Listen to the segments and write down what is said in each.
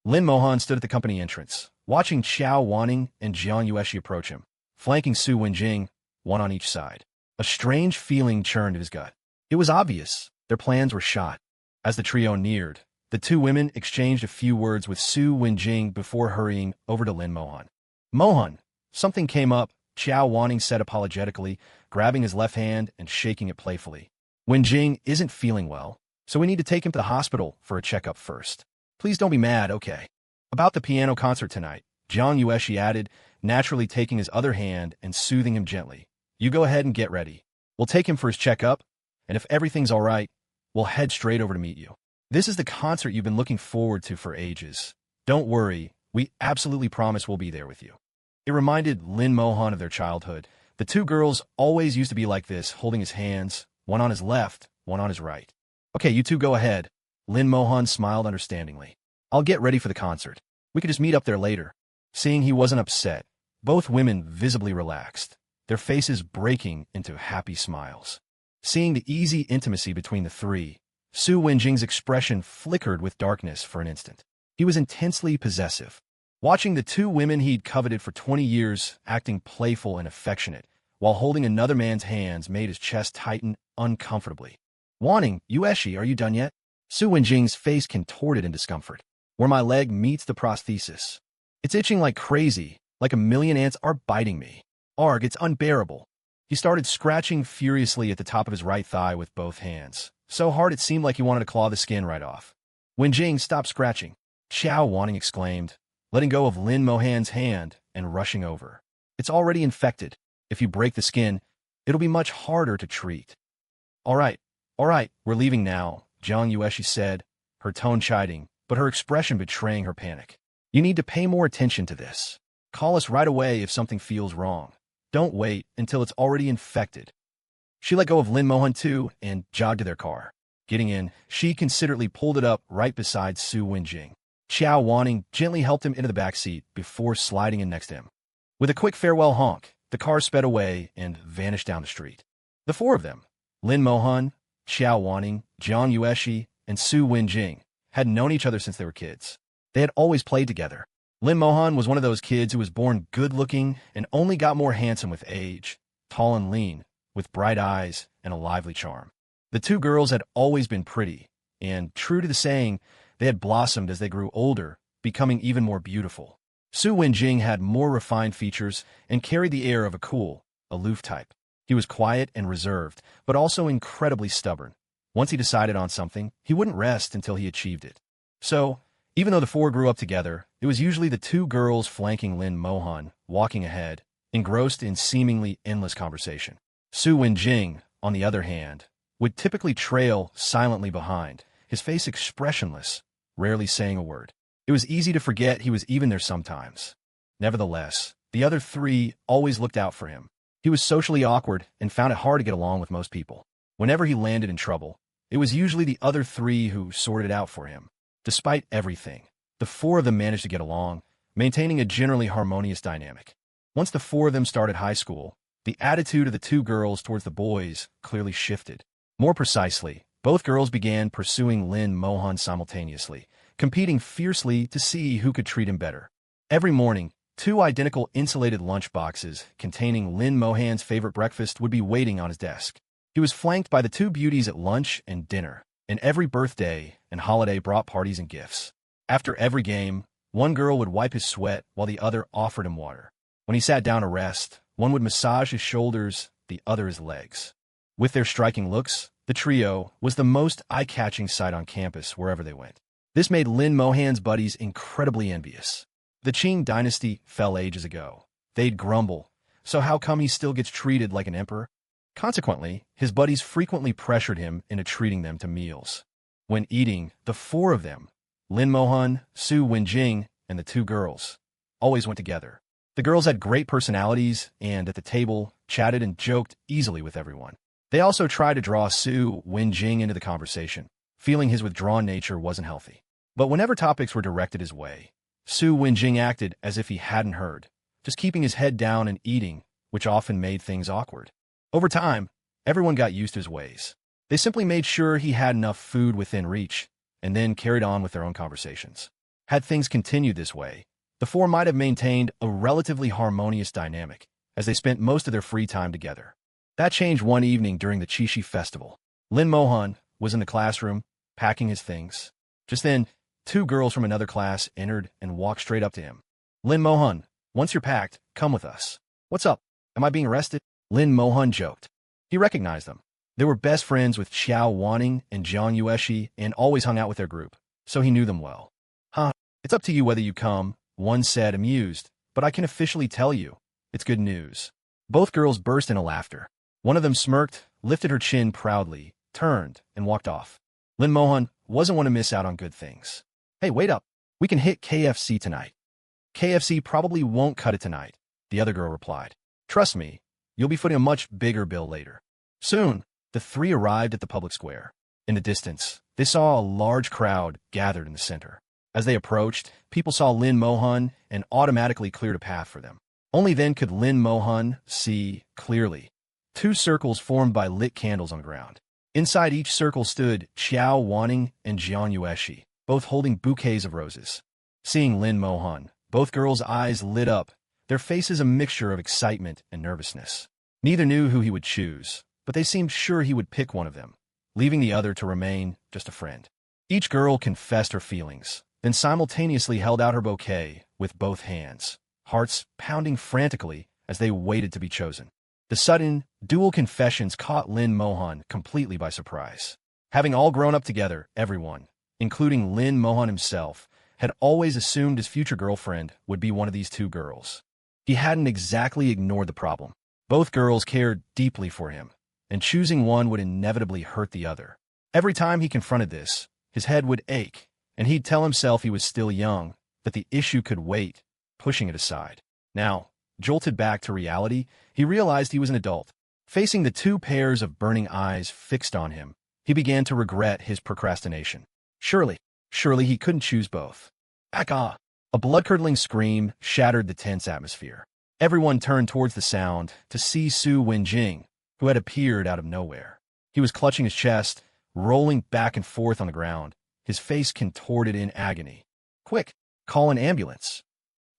Lin Mohan stood at the company entrance, watching Xiao Wanning and Jiang Yueshi approach him, flanking Su Wenjing, one on each side. A strange feeling churned in his gut. It was obvious. Their plans were shot. As the trio neared, the two women exchanged a few words with Su Wenjing before hurrying over to Lin Mohan. Mohan, something came up, Xiao Wanning said apologetically, grabbing his left hand and shaking it playfully. Wenjing isn't feeling well, so we need to take him to the hospital for a checkup first. Please don't be mad, okay? About the piano concert tonight, Jiang Yueshi added, naturally taking his other hand and soothing him gently. You go ahead and get ready. We'll take him for his checkup, and if everything's all right, we'll head straight over to meet you. This is the concert you've been looking forward to for ages. Don't worry, we absolutely promise we'll be there with you. It reminded Lin Mohan of their childhood. The two girls always used to be like this, holding his hands, one on his left, one on his right. Okay, you two go ahead. Lin Mohan smiled understandingly. I'll get ready for the concert. We could just meet up there later. Seeing he wasn't upset, both women visibly relaxed, their faces breaking into happy smiles. Seeing the easy intimacy between the three, Su Wenjing's expression flickered with darkness for an instant. He was intensely possessive. Watching the two women he'd coveted for 20 years acting playful and affectionate, while holding another man's hands made his chest tighten uncomfortably. Wanting, Yueshi, are you done yet? Su Wenjing's face contorted in discomfort. Where my leg meets the prosthesis. It's itching like crazy, like a million ants are biting me. Arg, it's unbearable. He started scratching furiously at the top of his right thigh with both hands, so hard it seemed like he wanted to claw the skin right off. Wenjing, stop scratching. Xiao Wanning exclaimed, letting go of Lin Mohan's hand and rushing over. It's already infected. If you break the skin, it'll be much harder to treat. All right, we're leaving now, Jiang Yueshi said, her tone chiding, but her expression betraying her panic. You need to pay more attention to this. Call us right away if something feels wrong. Don't wait until it's already infected. She let go of Lin Mohan too and jogged to their car. Getting in, she considerately pulled it up right beside Su Wenjing. Xiao Wanning gently helped him into the back seat before sliding in next to him. With a quick farewell honk, the car sped away and vanished down the street. The four of them, Lin Mohan, Xiao Wanning, Jiang Yueshi, and Su Wenjing, had known each other since they were kids. They had always played together. Lin Mohan was one of those kids who was born good-looking and only got more handsome with age, tall and lean, with bright eyes and a lively charm. The two girls had always been pretty, and, true to the saying, they had blossomed as they grew older, becoming even more beautiful. Su Wenjing had more refined features and carried the air of a cool, aloof type. He was quiet and reserved, but also incredibly stubborn. Once he decided on something, he wouldn't rest until he achieved it. So, even though the four grew up together, it was usually the two girls flanking Lin Mohan, walking ahead, engrossed in seemingly endless conversation. Su Wenjing, on the other hand, would typically trail silently behind, his face expressionless, rarely saying a word. It was easy to forget he was even there sometimes. Nevertheless, the other three always looked out for him. He was socially awkward and found it hard to get along with most people. Whenever he landed in trouble, it was usually the other three who sorted it out for him. Despite everything, the four of them managed to get along, maintaining a generally harmonious dynamic. Once the four of them started high school, the attitude of the two girls towards the boys clearly shifted. More precisely, both girls began pursuing Lin Mohan simultaneously, competing fiercely to see who could treat him better. Every morning, two identical insulated lunch boxes containing Lin Mohan's favorite breakfast would be waiting on his desk. He was flanked by the two beauties at lunch and dinner, and every birthday and holiday brought parties and gifts. After every game, one girl would wipe his sweat while the other offered him water. When he sat down to rest, one would massage his shoulders, the other his legs. With their striking looks, the trio was the most eye-catching sight on campus wherever they went. This made Lin Mohan's buddies incredibly envious. The Qing dynasty fell ages ago. They'd grumble, so how come he still gets treated like an emperor? Consequently, his buddies frequently pressured him into treating them to meals. When eating, the four of them, Lin Mohan, Su Wenjing, and the two girls, always went together. The girls had great personalities and, at the table, chatted and joked easily with everyone. They also tried to draw Su Wenjing into the conversation, feeling his withdrawn nature wasn't healthy. But whenever topics were directed his way, Su Wenjing acted as if he hadn't heard, just keeping his head down and eating, which often made things awkward. Over time, everyone got used to his ways. They simply made sure he had enough food within reach, and then carried on with their own conversations. Had things continued this way, the four might have maintained a relatively harmonious dynamic, as they spent most of their free time together. That changed one evening during the Chishi festival. Lin Mohan was in the classroom, packing his things. Just then, two girls from another class entered and walked straight up to him. Lin Mohan, once you're packed, come with us. What's up? Am I being arrested? Lin Mohan joked. He recognized them. They were best friends with Xiao Wanning and Jiang Yueshi and always hung out with their group, so he knew them well. Huh, it's up to you whether you come, one said, amused, but I can officially tell you, it's good news. Both girls burst into laughter. One of them smirked, lifted her chin proudly, turned, and walked off. Lin Mohan wasn't one to miss out on good things. Hey, wait up. We can hit KFC tonight. KFC probably won't cut it tonight, the other girl replied. Trust me, you'll be footing a much bigger bill later. Soon, the three arrived at the public square. In the distance, they saw a large crowd gathered in the center. As they approached, people saw Lin Mohan and automatically cleared a path for them. Only then could Lin Mohan see clearly. Two circles formed by lit candles on the ground. Inside each circle stood Xiao Wanning and Jiang Yueshi, both holding bouquets of roses. Seeing Lin Mohan, both girls' eyes lit up, their faces a mixture of excitement and nervousness. Neither knew who he would choose, but they seemed sure he would pick one of them, leaving the other to remain just a friend. Each girl confessed her feelings, then simultaneously held out her bouquet with both hands, hearts pounding frantically as they waited to be chosen. The sudden, dual confessions caught Lin Mohan completely by surprise. Having all grown up together, everyone, including Lin Mohan himself, had always assumed his future girlfriend would be one of these two girls. He hadn't exactly ignored the problem. Both girls cared deeply for him, and choosing one would inevitably hurt the other. Every time he confronted this, his head would ache, and he'd tell himself he was still young, that the issue could wait, pushing it aside. Now, jolted back to reality, he realized he was an adult. Facing the two pairs of burning eyes fixed on him, he began to regret his procrastination. Surely he couldn't choose both. Aka! A blood-curdling scream shattered the tense atmosphere. Everyone turned towards the sound to see Su Wenjing, who had appeared out of nowhere. He was clutching his chest, rolling back and forth on the ground, his face contorted in agony. Quick, call an ambulance.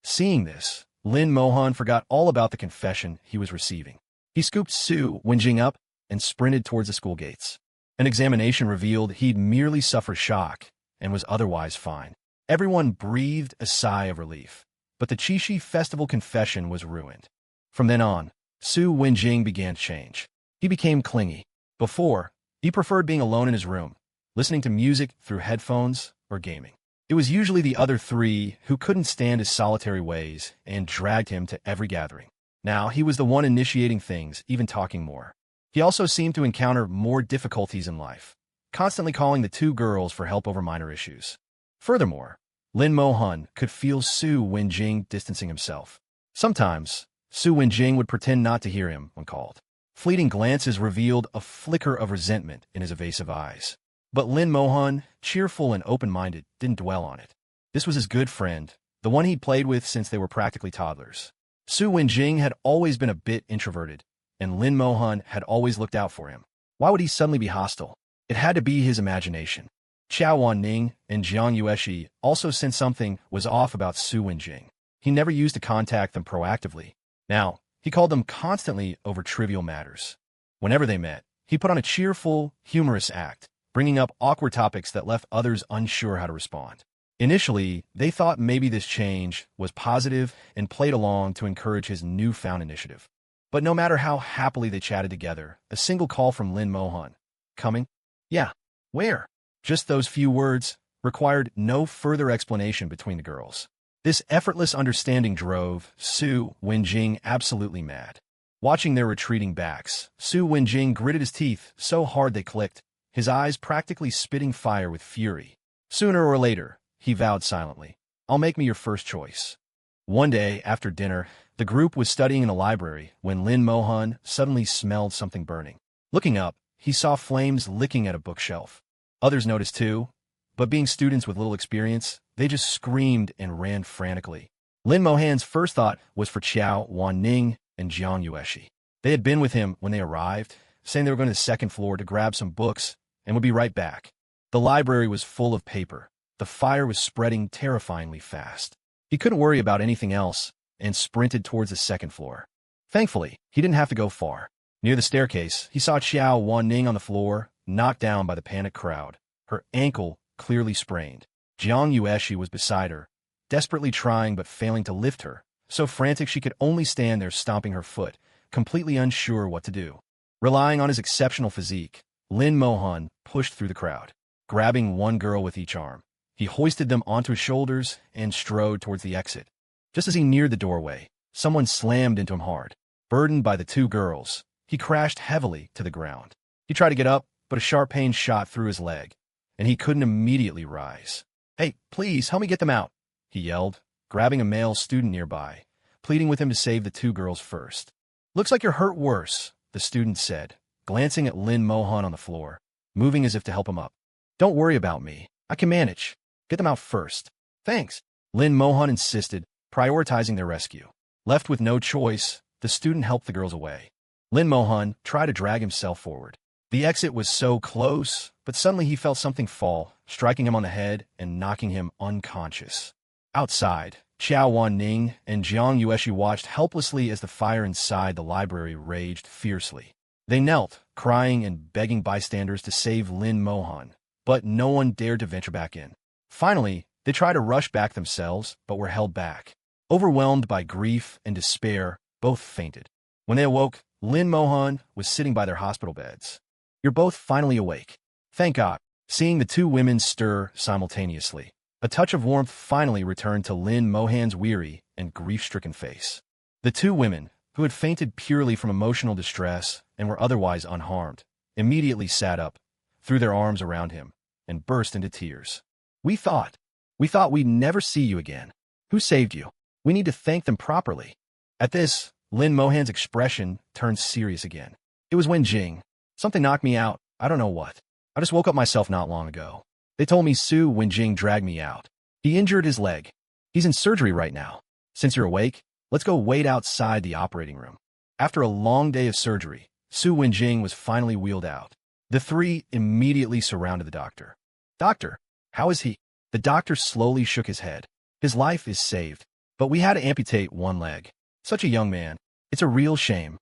Seeing this, Lin Mohan forgot all about the confession he was receiving. He scooped Su Wenjing up and sprinted towards the school gates. An examination revealed he'd merely suffered shock and was otherwise fine. Everyone breathed a sigh of relief, but the Chishi festival confession was ruined. From then on, Su Wenjing began to change. He became clingy. Before, he preferred being alone in his room, listening to music through headphones or gaming. It was usually the other three who couldn't stand his solitary ways and dragged him to every gathering. Now he was the one initiating things, even talking more. He also seemed to encounter more difficulties in life, constantly calling the two girls for help over minor issues. Furthermore, Lin Mohan could feel Su Wenjing distancing himself. Sometimes, Su Wenjing would pretend not to hear him when called. Fleeting glances revealed a flicker of resentment in his evasive eyes. But Lin Mohan, cheerful and open-minded, didn't dwell on it. This was his good friend, the one he'd played with since they were practically toddlers. Su Wenjing had always been a bit introverted, and Lin Mohan had always looked out for him. Why would he suddenly be hostile? It had to be his imagination. Xiao Wanning and Jiang Yueshi also sensed something was off about Su Wenjing. He never used to contact them proactively. Now, he called them constantly over trivial matters. Whenever they met, he put on a cheerful, humorous act, bringing up awkward topics that left others unsure how to respond. Initially, they thought maybe this change was positive and played along to encourage his newfound initiative. But no matter how happily they chatted together, a single call from Lin Mohan, coming? Yeah. Where? Just those few words required no further explanation between the girls. This effortless understanding drove Su Wenjing absolutely mad. Watching their retreating backs, Su Wenjing gritted his teeth so hard they clicked, his eyes practically spitting fire with fury. Sooner or later, he vowed silently, I'll make me your first choice. One day, after dinner, the group was studying in a library when Lin Mohan suddenly smelled something burning. Looking up, he saw flames licking at a bookshelf. Others noticed too, but being students with little experience, they just screamed and ran frantically. Lin Mohan's first thought was for Xiao Wanning and Jiang Yueshi. They had been with him when they arrived, saying they were going to the second floor to grab some books and would be right back. The library was full of paper. The fire was spreading terrifyingly fast. He couldn't worry about anything else and sprinted towards the second floor. Thankfully, he didn't have to go far. Near the staircase, he saw Xiao Wanning on the floor, knocked down by the panicked crowd, her ankle clearly sprained. Jiang Yueshi was beside her, desperately trying but failing to lift her, so frantic she could only stand there stomping her foot, completely unsure what to do. Relying on his exceptional physique, Lin Mohan pushed through the crowd, grabbing one girl with each arm. He hoisted them onto his shoulders and strode towards the exit. Just as he neared the doorway, someone slammed into him hard. Burdened by the two girls, he crashed heavily to the ground. He tried to get up, but a sharp pain shot through his leg, and he couldn't immediately rise. "Hey, please, help me get them out," he yelled, grabbing a male student nearby, pleading with him to save the two girls first. "Looks like you're hurt worse," the student said, glancing at Lin Mohan on the floor, moving as if to help him up. "Don't worry about me. I can manage. Get them out first." "Thanks," Lin Mohan insisted, prioritizing their rescue. Left with no choice, the student helped the girls away. Lin Mohan tried to drag himself forward. The exit was so close, but suddenly he felt something fall, striking him on the head and knocking him unconscious. Outside, Xiao Wanning and Jiang Yueshi watched helplessly as the fire inside the library raged fiercely. They knelt, crying and begging bystanders to save Lin Mohan, but no one dared to venture back in. Finally, they tried to rush back themselves, but were held back. Overwhelmed by grief and despair, both fainted. When they awoke, Lin Mohan was sitting by their hospital beds. "You're both finally awake. Thank God." Seeing the two women stir simultaneously, a touch of warmth finally returned to Lin Mohan's weary and grief-stricken face. The two women, who had fainted purely from emotional distress and were otherwise unharmed, immediately sat up, threw their arms around him, and burst into tears. We thought we'd never see you again. Who saved you? We need to thank them properly." At this, Lin Mohan's expression turned serious again. "It was Wen Jing. Something knocked me out. I don't know what. I just woke up myself not long ago. They told me Su Wenjing dragged me out. He injured his leg. He's in surgery right now. Since you're awake, let's go wait outside the operating room." After a long day of surgery, Su Wenjing was finally wheeled out. The three immediately surrounded the doctor. "Doctor, how is he?" The doctor slowly shook his head. "His life is saved, but we had to amputate one leg. Such a young man. It's a real shame."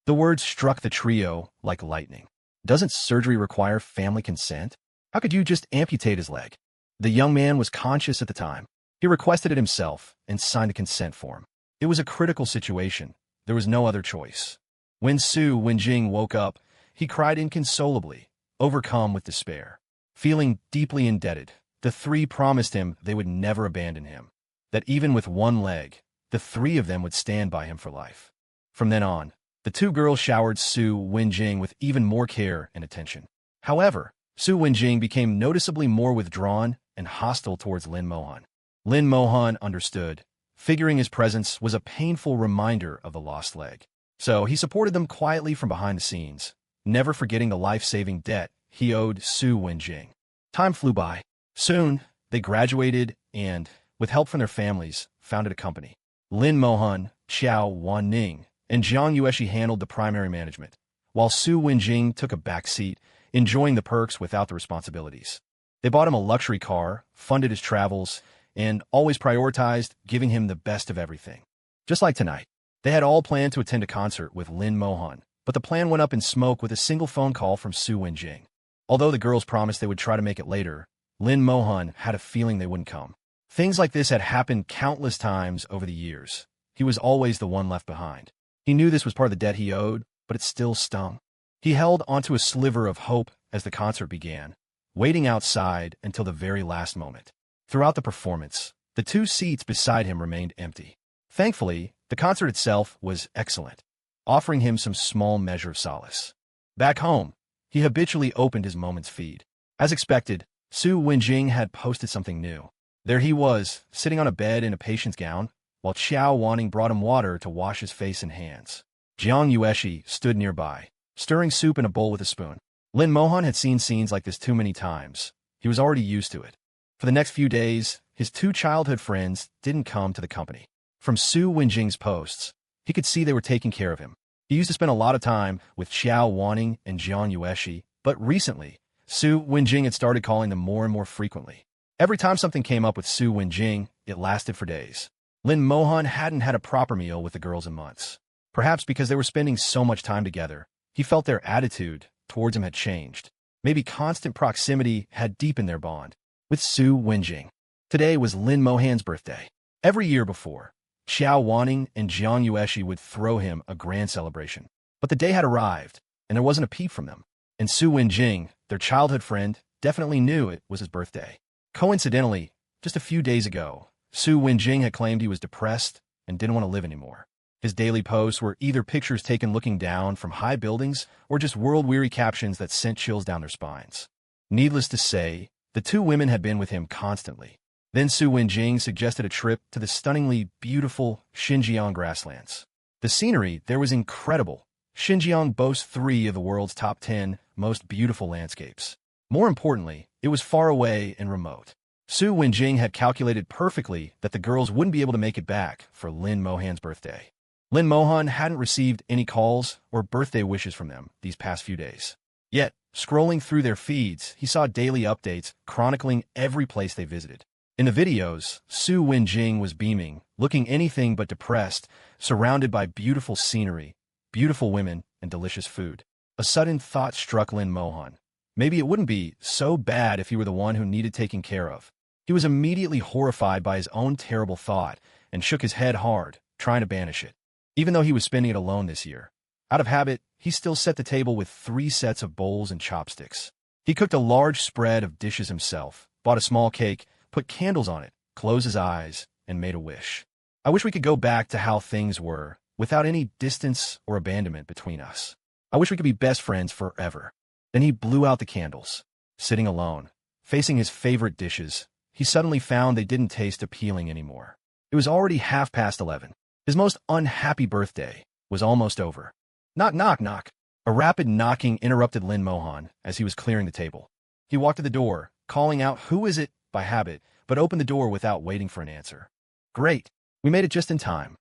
The words struck the trio like lightning. "Doesn't surgery require family consent? How could you just amputate his leg?" The young man was conscious at the time. He requested it himself and signed the consent form. It was a critical situation. There was no other choice. When Su Wenjing woke up, he cried inconsolably, overcome with despair. Feeling deeply indebted, the three promised him they would never abandon him, that even with one leg, the three of them would stand by him for life. From then on, the two girls showered Su Wenjing with even more care and attention. However, Su Wenjing became noticeably more withdrawn and hostile towards Lin Mohan. Lin Mohan understood, figuring his presence was a painful reminder of the lost leg. So he supported them quietly from behind the scenes, never forgetting the life-saving debt he owed Su Wenjing. Time flew by. Soon, they graduated and, with help from their families, founded a company. Lin Mohan, Xiao Wanning, and Jiang Yueshi handled the primary management, while Su Wenjing took a back seat, enjoying the perks without the responsibilities. They bought him a luxury car, funded his travels, and always prioritized giving him the best of everything. Just like tonight, they had all planned to attend a concert with Lin Mohan, but the plan went up in smoke with a single phone call from Su Wenjing. Although the girls promised they would try to make it later, Lin Mohan had a feeling they wouldn't come. Things like this had happened countless times over the years. He was always the one left behind. He knew this was part of the debt he owed, but it still stung. He held onto a sliver of hope as the concert began, waiting outside until the very last moment. Throughout the performance, the two seats beside him remained empty. Thankfully, the concert itself was excellent, offering him some small measure of solace. Back home, he habitually opened his Moments feed. As expected, Su Wenjing had posted something new. There he was, sitting on a bed in a patient's gown, while Xiao Wanning brought him water to wash his face and hands. Jiang Yueshi stood nearby, stirring soup in a bowl with a spoon. Lin Mohan had seen scenes like this too many times. He was already used to it. For the next few days, his two childhood friends didn't come to the company. From Su Wenjing's posts, he could see they were taking care of him. He used to spend a lot of time with Xiao Wanning and Jiang Yueshi, but recently, Su Wenjing had started calling them more and more frequently. Every time something came up with Su Wenjing, it lasted for days. Lin Mohan hadn't had a proper meal with the girls in months. Perhaps because they were spending so much time together, he felt their attitude towards him had changed. Maybe constant proximity had deepened their bond. With Su Wenjing. Today was Lin Mohan's birthday. Every year before, Xiao Wanning and Jiang Yueshi would throw him a grand celebration. But the day had arrived, and there wasn't a peep from them. And Su Wenjing, their childhood friend, definitely knew it was his birthday. Coincidentally, just a few days ago, Su Wenjing had claimed he was depressed and didn't want to live anymore. His daily posts were either pictures taken looking down from high buildings or just world-weary captions that sent chills down their spines. Needless to say, the two women had been with him constantly. Then Su Wenjing suggested a trip to the stunningly beautiful Xinjiang grasslands. The scenery there was incredible. Xinjiang boasts 3 of the world's top 10 most beautiful landscapes. More importantly, it was far away and remote. Su Wenjing had calculated perfectly that the girls wouldn't be able to make it back for Lin Mohan's birthday. Lin Mohan hadn't received any calls or birthday wishes from them these past few days. Yet, scrolling through their feeds, he saw daily updates chronicling every place they visited. In the videos, Su Wenjing was beaming, looking anything but depressed, surrounded by beautiful scenery, beautiful women, and delicious food. A sudden thought struck Lin Mohan. Maybe it wouldn't be so bad if he were the one who needed taking care of. He was immediately horrified by his own terrible thought and shook his head hard, trying to banish it. Even though he was spending it alone this year, out of habit, he still set the table with 3 sets of bowls and chopsticks. He cooked a large spread of dishes himself, bought a small cake, put candles on it, closed his eyes, and made a wish. I wish we could go back to how things were, without any distance or abandonment between us. I wish we could be best friends forever. Then he blew out the candles. Sitting alone, facing his favorite dishes, he suddenly found they didn't taste appealing anymore. It was already 11:30. His most unhappy birthday was almost over. Knock, knock, knock. A rapid knocking interrupted Lin Mohan as he was clearing the table. He walked to the door, calling out, "Who is it?" by habit, but opened the door without waiting for an answer. "Great. We made it just in time.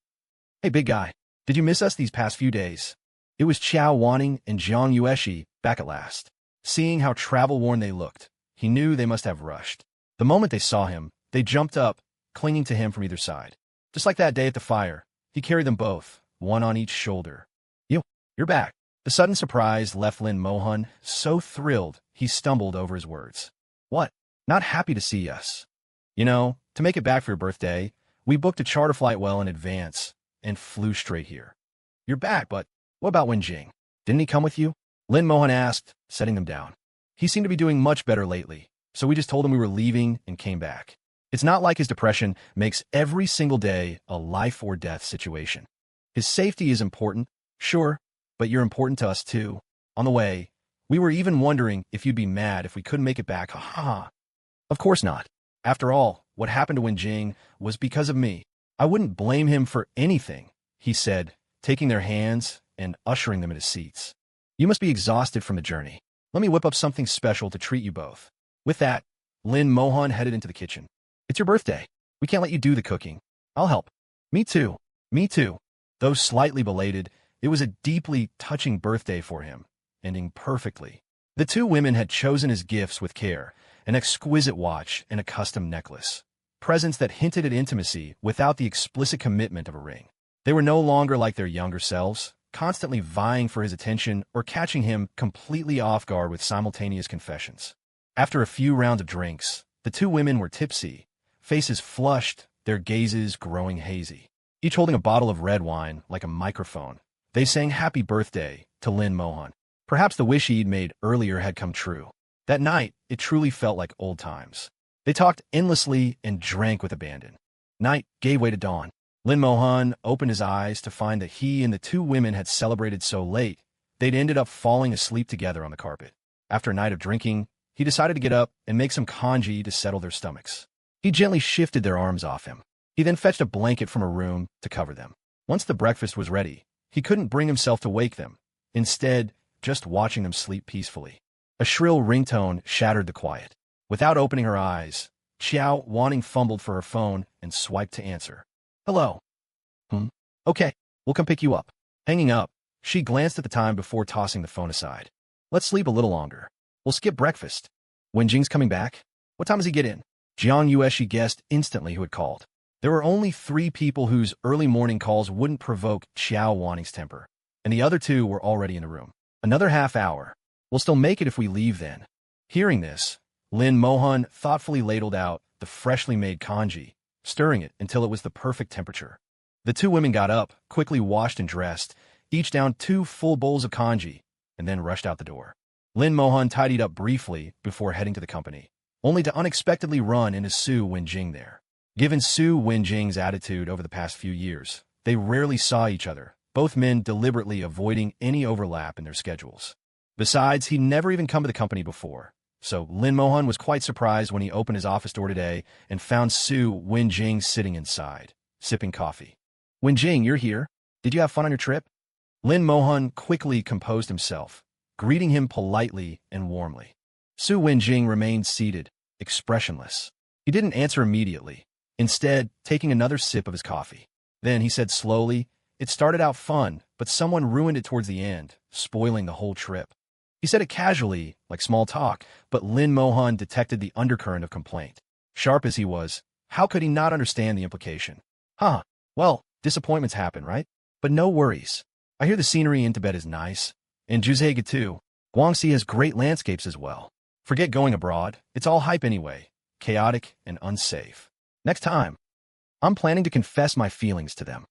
Hey, big guy, did you miss us these past few days?" It was Xiao Wanning and Jiang Yueshi back at last. Seeing how travel-worn they looked, he knew they must have rushed. The moment they saw him, they jumped up, clinging to him from either side. Just like that day at the fire, he carried them both, one on each shoulder. You're back." The sudden surprise left Lin Mohan so thrilled he stumbled over his words. "What? Not happy to see us? To make it back for your birthday, we booked a charter flight well in advance and flew straight here." "You're back, but what about Wenjing? Didn't he come with you?" Lin Mohan asked, setting them down. "He seemed to be doing much better lately, so we just told him we were leaving and came back. It's not like his depression makes every single day a life-or-death situation. His safety is important, sure, but you're important to us too. On the way, we were even wondering if you'd be mad if we couldn't make it back, ha ha ha." "Of course not. After all, what happened to Wenjing was because of me. I wouldn't blame him for anything," he said, taking their hands and ushering them into seats. "You must be exhausted from the journey. Let me whip up something special to treat you both." With that, Lin Mohan headed into the kitchen. "It's your birthday. We can't let you do the cooking. I'll help." Me too. Though slightly belated, it was a deeply touching birthday for him, ending perfectly. The two women had chosen his gifts with care, an exquisite watch and a custom necklace. Presents that hinted at intimacy without the explicit commitment of a ring. They were no longer like their younger selves, constantly vying for his attention or catching him completely off guard with simultaneous confessions. After a few rounds of drinks, the two women were tipsy, faces flushed, their gazes growing hazy. Each holding a bottle of red wine like a microphone, they sang happy birthday to Lin Mohan. Perhaps the wish he'd made earlier had come true. That night, it truly felt like old times. They talked endlessly and drank with abandon. Night gave way to dawn. Lin Mohan opened his eyes to find that he and the two women had celebrated so late, they'd ended up falling asleep together on the carpet. After a night of drinking, he decided to get up and make some congee to settle their stomachs. He gently shifted their arms off him. He then fetched a blanket from a room to cover them. Once the breakfast was ready, he couldn't bring himself to wake them, instead just watching them sleep peacefully. A shrill ringtone shattered the quiet. Without opening her eyes, Xiao Wanning fumbled for her phone and swiped to answer. "Hello." Okay, we'll come pick you up." Hanging up, she glanced at the time before tossing the phone aside. "Let's sleep a little longer. We'll skip breakfast. Wenjing's coming back? What time does he get in?" Jiang Yueshi guessed instantly who had called. There were only 3 people whose early morning calls wouldn't provoke Xiao Wanning's temper, and the other 2 were already in the room. Another half hour. We'll still make it if we leave then. Hearing this, Lin Mohan thoughtfully ladled out the freshly made congee, stirring it until it was the perfect temperature. The 2 women got up, quickly washed and dressed, each downed 2 full bowls of congee, and then rushed out the door. Lin Mohan tidied up briefly before heading to the company, only to unexpectedly run into Su Wenjing there. Given Su Wenjing's attitude over the past few years, they rarely saw each other, both men deliberately avoiding any overlap in their schedules. Besides, he'd never even come to the company before, so Lin Mohan was quite surprised when he opened his office door today and found Su Wenjing sitting inside, sipping coffee. "Wenjing, you're here? Did you have fun on your trip?" Lin Mohan quickly composed himself, greeting him politely and warmly. Su Wenjing remained seated, expressionless. He didn't answer immediately, instead taking another sip of his coffee. Then he said slowly, "It started out fun, but someone ruined it towards the end, spoiling the whole trip." He said it casually, like small talk, but Lin Mohan detected the undercurrent of complaint. Sharp as he was, how could he not understand the implication? Well, disappointments happen, right? But no worries. I hear the scenery in Tibet is nice, and Juzhega too. Guangxi has great landscapes as well. Forget going abroad, it's all hype anyway, chaotic and unsafe. Next time, I'm planning to confess my feelings to them.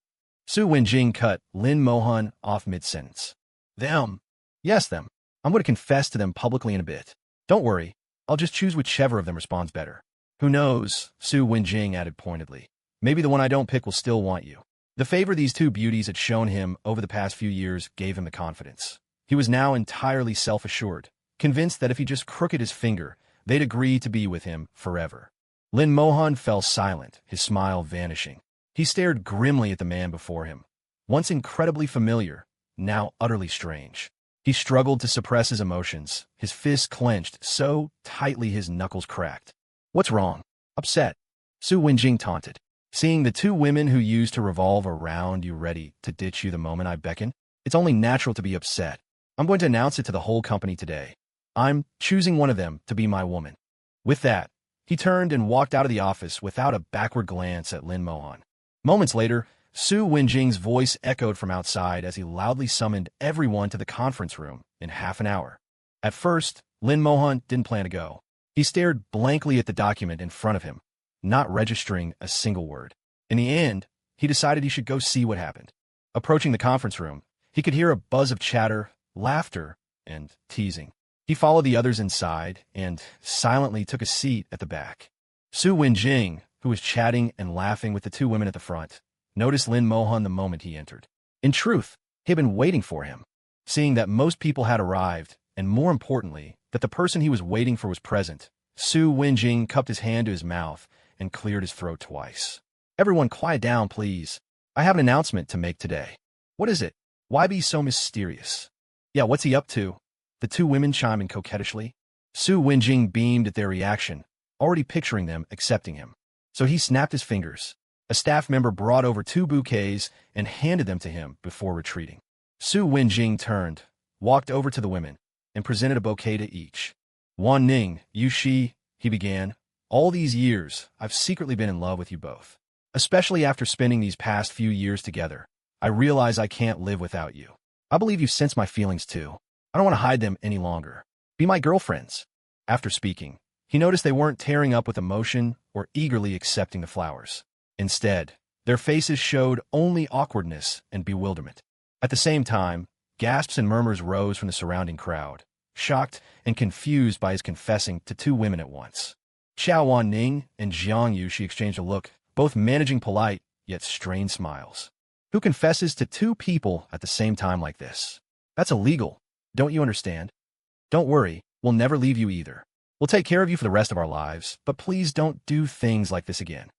Su Wenjing cut Lin Mohan off mid-sentence. Them? Yes, them. I'm going to confess to them publicly in a bit. Don't worry, I'll just choose whichever of them responds better. Who knows, Su Wenjing added pointedly. Maybe the one I don't pick will still want you. The favor these 2 beauties had shown him over the past few years gave him the confidence. He was now entirely self-assured, convinced that if he just crooked his finger, they'd agree to be with him forever. Lin Mohan fell silent, his smile vanishing. He stared grimly at the man before him, once incredibly familiar, now utterly strange. He struggled to suppress his emotions, his fists clenched so tightly his knuckles cracked. "What's wrong? Upset?" Su Wenjing taunted. "Seeing the 2 women who used to revolve around you ready to ditch you the moment I beckon? It's only natural to be upset. I'm going to announce it to the whole company today. I'm choosing one of them to be my woman." With that, he turned and walked out of the office without a backward glance at Lin Mohan. Moments later, Su Wenjing's voice echoed from outside as he loudly summoned everyone to the conference room in half an hour. At first, Lin Mohan didn't plan to go. He stared blankly at the document in front of him, not registering a single word. In the end, he decided he should go see what happened. Approaching the conference room, he could hear a buzz of chatter, laughter, and teasing. He followed the others inside and silently took a seat at the back. Su Wenjing, who was chatting and laughing with the 2 women at the front, noticed Lin Mohan the moment he entered. In truth, he had been waiting for him. Seeing that most people had arrived, and more importantly, that the person he was waiting for was present, Su Wenjing cupped his hand to his mouth and cleared his throat twice. "Everyone quiet down, please. I have an announcement to make today." "What is it? Why be so mysterious?" "Yeah, what's he up to?" The 2 women chimed in coquettishly. Su Wenjing beamed at their reaction, already picturing them accepting him. So he snapped his fingers. A staff member brought over 2 bouquets and handed them to him before retreating. Su Wenjing turned, walked over to the women, and presented a bouquet to each. "Wan Ning, Yu Shi," he began, "all these years, I've secretly been in love with you both. Especially after spending these past few years together, I realize I can't live without you. I believe you sense my feelings too. I don't want to hide them any longer. Be my girlfriends." After speaking, he noticed they weren't tearing up with emotion or eagerly accepting the flowers. Instead, their faces showed only awkwardness and bewilderment. At the same time, gasps and murmurs rose from the surrounding crowd, shocked and confused by his confessing to 2 women at once. Xiao Wanning and Jiang Yueshi exchanged a look, both managing polite, yet strained smiles. Who confesses to 2 people at the same time like this? That's illegal. Don't you understand? Don't worry, we'll never leave you either. We'll take care of you for the rest of our lives, but please don't do things like this again.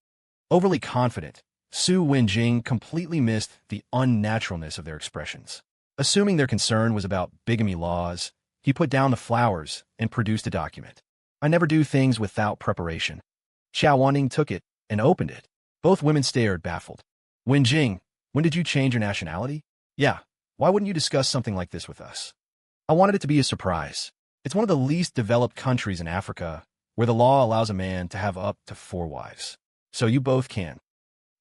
Overly confident, Su Wenjing completely missed the unnaturalness of their expressions. Assuming their concern was about bigamy laws, he put down the flowers and produced a document. "I never do things without preparation." Xiao Wanning took it and opened it. Both women stared, baffled. "Wenjing, when did you change your nationality?" "Yeah, why wouldn't you discuss something like this with us?" "I wanted it to be a surprise. It's one of the least developed countries in Africa, where the law allows a man to have up to 4 wives. So you both can.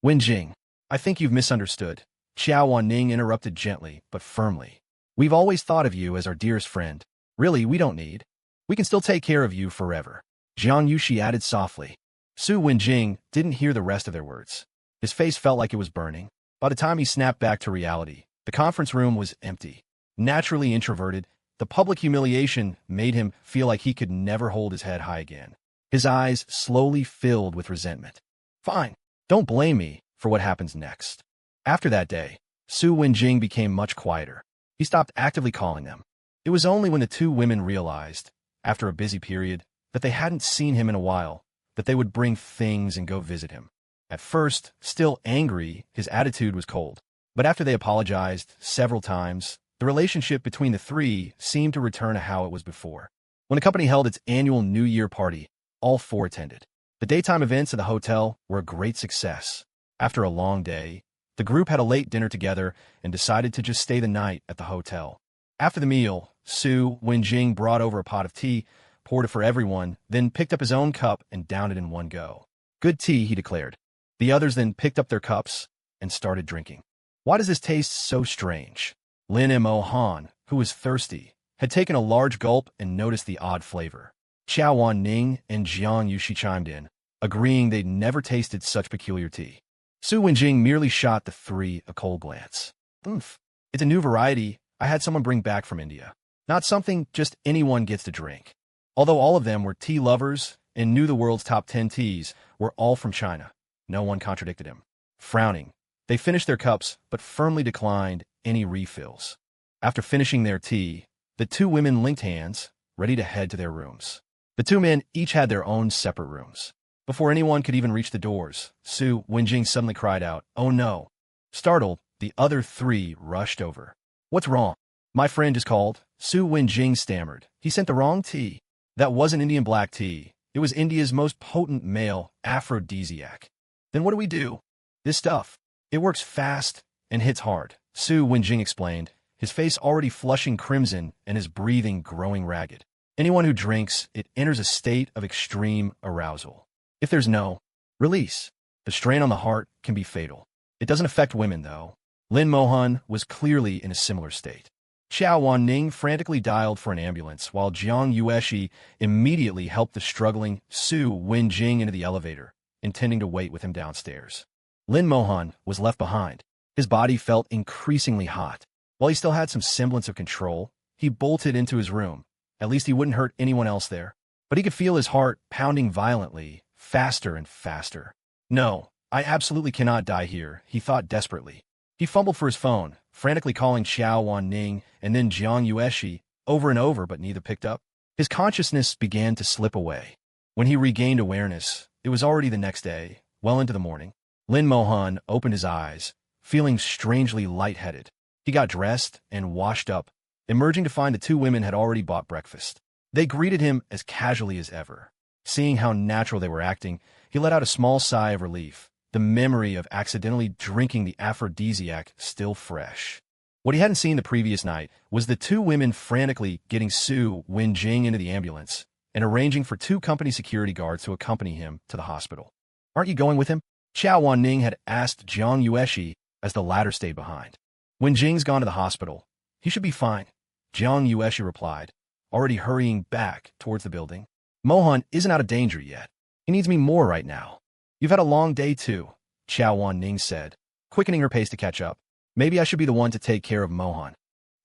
Wenjing, I think you've misunderstood. Xiao Wanning interrupted gently, but firmly. We've always thought of you as our dearest friend. Really, we don't need. We can still take care of you forever. Jiang Yushi added softly. Su Wenjing didn't hear the rest of their words. His face felt like it was burning. By the time he snapped back to reality, the conference room was empty. Naturally introverted, the public humiliation made him feel like he could never hold his head high again. His eyes slowly filled with resentment. Fine, don't blame me for what happens next. After that day, Su Wenjing became much quieter. He stopped actively calling them. It was only when the two women realized, after a busy period, that they hadn't seen him in a while, that they would bring things and go visit him. At first, still angry, his attitude was cold. But after they apologized several times, the relationship between the three seemed to return to how it was before. When the company held its annual New Year party, all 4 attended. The daytime events at the hotel were a great success. After a long day, the group had a late dinner together and decided to just stay the night at the hotel. After the meal, Su Wenjing brought over a pot of tea, poured it for everyone, then picked up his own cup and downed it in one go. Good tea, he declared. The others then picked up their cups and started drinking. Why does this taste so strange? Lin Mo Han, who was thirsty, had taken a large gulp and noticed the odd flavor. Xiao Wanning and Jiang Yushi chimed in, agreeing they'd never tasted such peculiar tea. Su Wenjing merely shot the three a cold glance. Oomph. It's a new variety I had someone bring back from India. Not something just anyone gets to drink. Although all of them were tea lovers and knew the world's top 10 teas were all from China, no one contradicted him. Frowning, they finished their cups but firmly declined any refills. After finishing their tea, the two women linked hands, ready to head to their rooms. The two men each had their own separate rooms. Before anyone could even reach the doors, Su Wenjing suddenly cried out, "Oh no!" Startled, the other three rushed over. "What's wrong?" "My friend just called," Su Wenjing stammered. "He sent the wrong tea." "That wasn't Indian black tea. It was India's most potent male aphrodisiac." "Then what do we do?" "This stuff. It works fast and hits hard," Su Wenjing explained, his face already flushing crimson and his breathing growing ragged. "Anyone who drinks it enters a state of extreme arousal. If there's no release, the strain on the heart can be fatal. It doesn't affect women, though." Lin Mohan was clearly in a similar state. Xiao Wanning frantically dialed for an ambulance, while Jiang Yueshi immediately helped the struggling Su Wenjing into the elevator, intending to wait with him downstairs. Lin Mohan was left behind. His body felt increasingly hot. While he still had some semblance of control, he bolted into his room. At least he wouldn't hurt anyone else there. But he could feel his heart pounding violently, faster and faster. "No, I absolutely cannot die here," he thought desperately. He fumbled for his phone, frantically calling Xiao Wanning and then Jiang Yueshi over and over, but neither picked up. His consciousness began to slip away. When he regained awareness, it was already the next day, well into the morning. Lin Mohan opened his eyes, feeling strangely lightheaded. He got dressed and washed up, emerging to find the two women had already bought breakfast. They greeted him as casually as ever. Seeing how natural they were acting, he let out a small sigh of relief, the memory of accidentally drinking the aphrodisiac still fresh. What he hadn't seen the previous night was the two women frantically getting Su Wenjing into the ambulance and arranging for 2 company security guards to accompany him to the hospital. "Aren't you going with him?" Xiao Wanning had asked Jiang Yueshi as the latter stayed behind. "Wenjing's gone to the hospital. He should be fine," Jiang Yueshi replied, already hurrying back towards the building. "Mohan isn't out of danger yet. He needs me more right now." "You've had a long day too," Xiao Wanning said, quickening her pace to catch up. "Maybe I should be the one to take care of Mohan."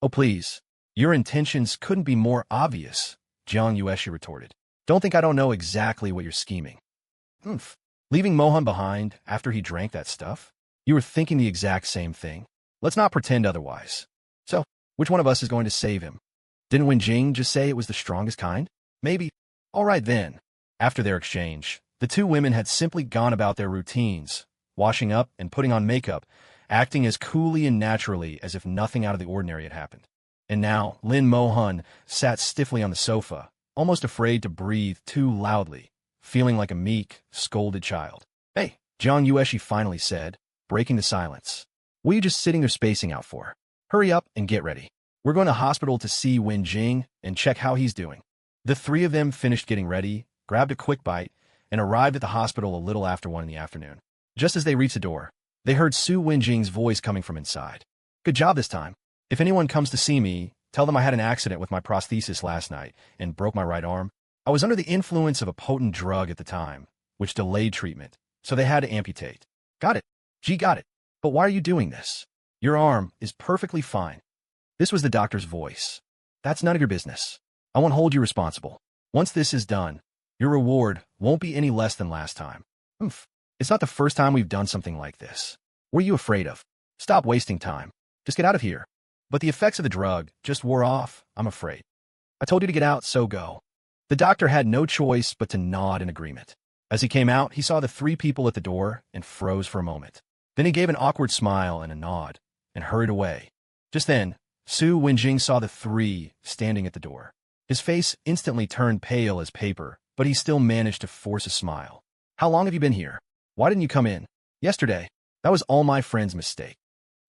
"Oh please, your intentions couldn't be more obvious," Jiang Yueshi retorted. "Don't think I don't know exactly what you're scheming." "Oomph. Leaving Mohan behind after he drank that stuff? You were thinking the exact same thing. Let's not pretend otherwise. So, which one of us is going to save him? Didn't Wenjing just say it was the strongest kind? Maybe. All right then." After their exchange, the two women had simply gone about their routines, washing up and putting on makeup, acting as coolly and naturally as if nothing out of the ordinary had happened. And now, Lin Mohan sat stiffly on the sofa, almost afraid to breathe too loudly, feeling like a meek, scolded child. "Hey," Jiang Yueshi finally said, breaking the silence. "What are you just sitting there spacing out for? Hurry up and get ready. We're going to hospital to see Wenjing and check how he's doing." The three of them finished getting ready, grabbed a quick bite, and arrived at the hospital a little after 1 in the afternoon. Just as they reached the door, they heard Su Wenjing's voice coming from inside. "Good job this time. If anyone comes to see me, tell them I had an accident with my prosthesis last night and broke my right arm. I was under the influence of a potent drug at the time, which delayed treatment, so they had to amputate." "Got it. Gee, got it. But why are you doing this? Your arm is perfectly fine." This was the doctor's voice. "That's none of your business. I won't hold you responsible. Once this is done, your reward won't be any less than last time." "Oomph. It's not the first time we've done something like this. What are you afraid of? Stop wasting time. Just get out of here." "But the effects of the drug just wore off, I'm afraid." "I told you to get out, so go." The doctor had no choice but to nod in agreement. As he came out, he saw the 3 people at the door and froze for a moment. Then he gave an awkward smile and a nod and hurried away. Just then, Su Wenjing saw the 3 standing at the door. His face instantly turned pale as paper, but he still managed to force a smile. "How long have you been here? Why didn't you come in?" "Yesterday. That was all my friend's mistake."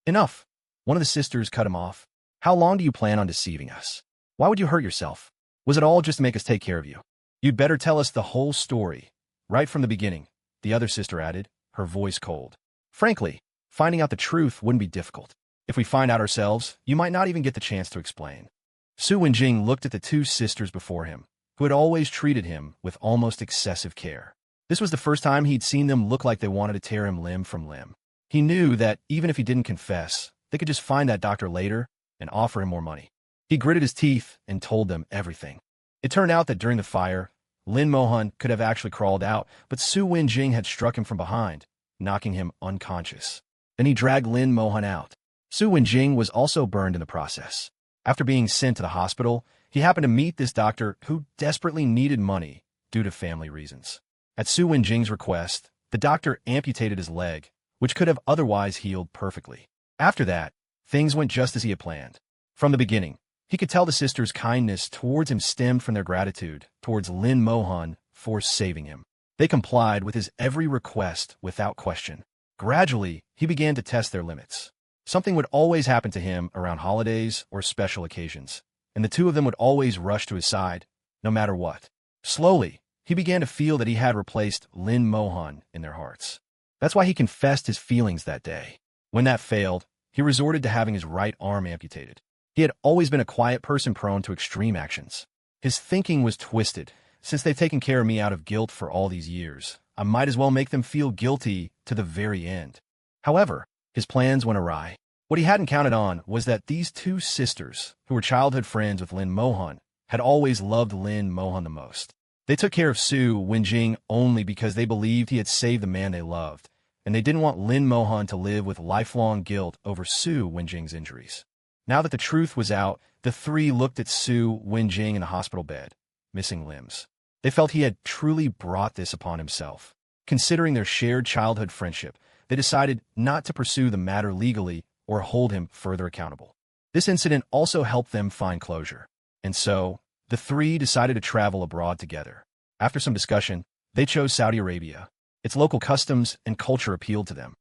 "Enough." One of the sisters cut him off. "How long do you plan on deceiving us? Why would you hurt yourself? Was it all just to make us take care of you? You'd better tell us the whole story, right from the beginning," the other sister added, her voice cold. "Frankly, finding out the truth wouldn't be difficult. If we find out ourselves, you might not even get the chance to explain." Su Wenjing looked at the 2 sisters before him, who had always treated him with almost excessive care. This was the first time he'd seen them look like they wanted to tear him limb from limb. He knew that even if he didn't confess, they could just find that doctor later and offer him more money. He gritted his teeth and told them everything. It turned out that during the fire, Lin Mohan could have actually crawled out, but Su Wenjing had struck him from behind, knocking him unconscious. Then he dragged Lin Mohan out. Su Wenjing was also burned in the process. After being sent to the hospital, he happened to meet this doctor who desperately needed money due to family reasons. At Su Wenjing's request, the doctor amputated his leg, which could have otherwise healed perfectly. After that, things went just as he had planned. From the beginning, he could tell the sisters' kindness towards him stemmed from their gratitude towards Lin Mohan for saving him. They complied with his every request without question. Gradually, he began to test their limits. Something would always happen to him around holidays or special occasions, and the 2 of them would always rush to his side, no matter what. Slowly, he began to feel that he had replaced Lin Mohan in their hearts. That's why he confessed his feelings that day. When that failed, he resorted to having his right arm amputated. He had always been a quiet person prone to extreme actions. His thinking was twisted. Since they've taken care of me out of guilt for all these years, I might as well make them feel guilty to the very end. However, his plans went awry. What he hadn't counted on was that these 2 sisters, who were childhood friends with Lin Mohan, had always loved Lin Mohan the most. They took care of Su Wenjing only because they believed he had saved the man they loved, and they didn't want Lin Mohan to live with lifelong guilt over Su Wenjing's injuries. Now that the truth was out, the 3 looked at Su Wenjing in the hospital bed, missing limbs. They felt he had truly brought this upon himself. Considering their shared childhood friendship, they decided not to pursue the matter legally or hold him further accountable. This incident also helped them find closure. And so, the 3 decided to travel abroad together. After some discussion, they chose Saudi Arabia. Its local customs and culture appealed to them.